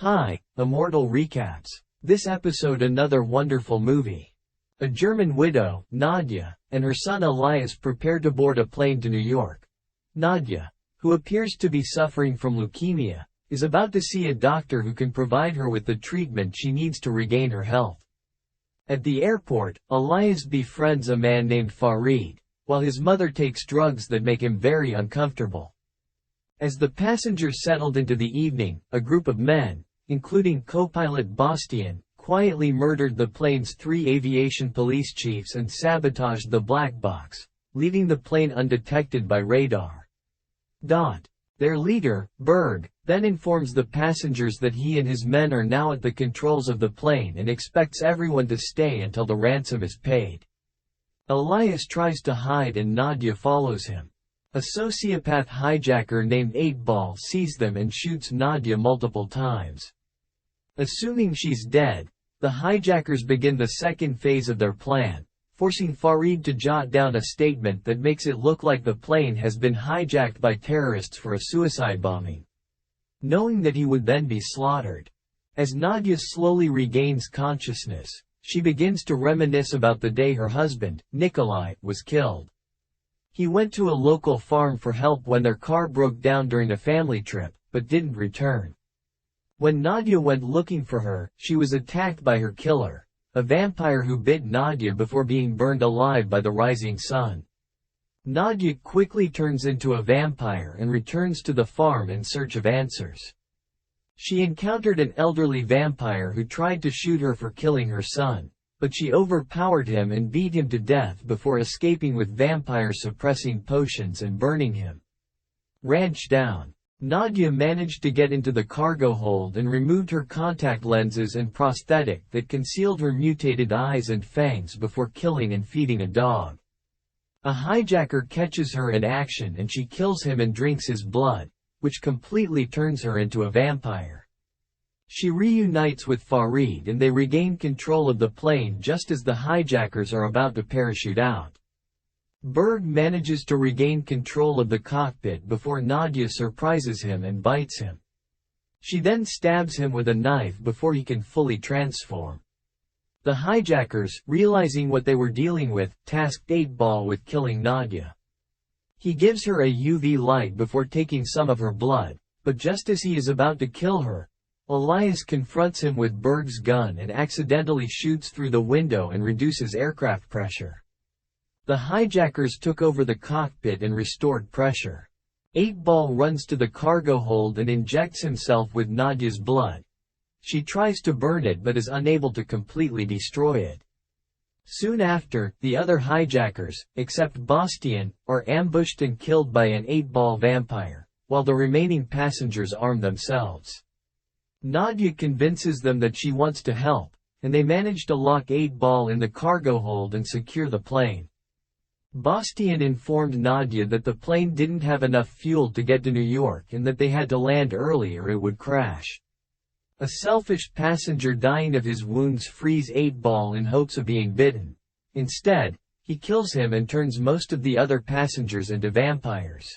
Hi, Immortal Recaps. This episode another wonderful movie. A German widow, Nadia, and her son Elias prepare to board a plane to New York. Nadia, who appears to be suffering from leukemia, is about to see a doctor who can provide her with the treatment she needs to regain her health. At the airport, Elias befriends a man named Farid, while his mother takes drugs that make him very uncomfortable. As the passengers settled into the evening, a group of men, including co-pilot Bastian, quietly murdered the plane's 3 aviation police chiefs and sabotaged the black box, leaving the plane undetected by radar. Their leader, Berg, then informs the passengers that he and his men are now at the controls of the plane and expects everyone to stay until the ransom is paid. Elias tries to hide and Nadia follows him. A sociopath hijacker named 8-Ball sees them and shoots Nadia multiple times. Assuming she's dead, the hijackers begin the second phase of their plan, forcing Farid to jot down a statement that makes it look like the plane has been hijacked by terrorists for a suicide bombing, knowing that he would then be slaughtered. As Nadia slowly regains consciousness, she begins to reminisce about the day her husband, Nikolai, was killed. He went to a local farm for help when their car broke down during a family trip, but didn't return. When Nadia went looking for her, she was attacked by her killer, a vampire who bit Nadia before being burned alive by the rising sun. Nadia quickly turns into a vampire and returns to the farm in search of answers. She encountered an elderly vampire who tried to shoot her for killing her son, but she overpowered him and beat him to death before escaping with vampire suppressing potions and burning him. Ranch down. Nadia managed to get into the cargo hold and removed her contact lenses and prosthetic that concealed her mutated eyes and fangs before killing and feeding a dog. A hijacker catches her in action and she kills him and drinks his blood, which completely turns her into a vampire. She reunites with Farid and they regain control of the plane just as the hijackers are about to parachute out. Berg manages to regain control of the cockpit before Nadia surprises him and bites him. She then stabs him with a knife before he can fully transform. The hijackers, realizing what they were dealing with, tasked 8-Ball with killing Nadia. He gives her a UV light before taking some of her blood, but just as he is about to kill her, Elias confronts him with Berg's gun and accidentally shoots through the window and reduces aircraft pressure. The hijackers took over the cockpit and restored pressure. 8-Ball runs to the cargo hold and injects himself with Nadia's blood. She tries to burn it but is unable to completely destroy it. Soon after, the other hijackers, except Bastian, are ambushed and killed by an 8-Ball vampire, while the remaining passengers arm themselves. Nadia convinces them that she wants to help, and they manage to lock 8-Ball in the cargo hold and secure the plane. Bastian informed Nadia that the plane didn't have enough fuel to get to New York and that they had to land early or it would crash. A selfish passenger dying of his wounds frees 8-Ball in hopes of being bitten. Instead, he kills him and turns most of the other passengers into vampires.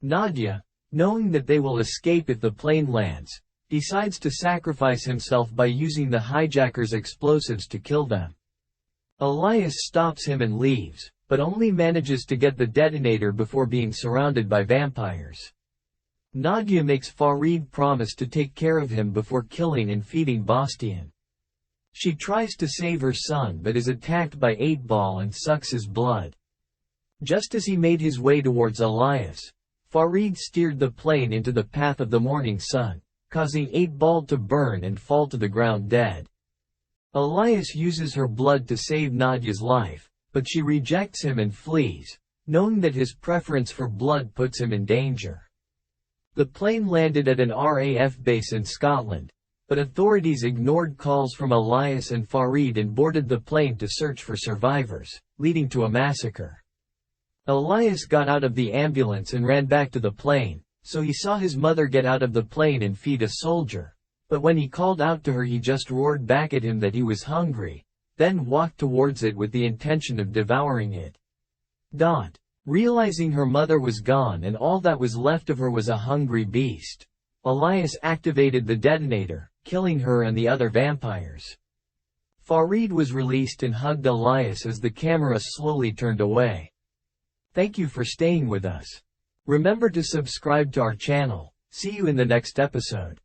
Nadia, knowing that they will escape if the plane lands, decides to sacrifice himself by using the hijackers' explosives to kill them. Elias stops him and leaves, but only manages to get the detonator before being surrounded by vampires. Nadia makes Farid promise to take care of him before killing and feeding Bastian. She tries to save her son but is attacked by 8-Ball and sucks his blood. Just as he made his way towards Elias, Farid steered the plane into the path of the morning sun, causing 8-Ball to burn and fall to the ground dead. Elias uses her blood to save Nadia's life, but she rejects him and flees, knowing that his preference for blood puts him in danger. The plane landed at an RAF base in Scotland, but authorities ignored calls from Elias and Farid and boarded the plane to search for survivors, leading to a massacre. Elias got out of the ambulance and ran back to the plane, so he saw his mother get out of the plane and feed a soldier, but when he called out to her he just roared back at him that he was hungry, then walked towards it with the intention of devouring it. Realizing her mother was gone and all that was left of her was a hungry beast, Elias activated the detonator, killing her and the other vampires. Farid was released and hugged Elias as the camera slowly turned away. Thank you for staying with us. Remember to subscribe to our channel. See you in the next episode.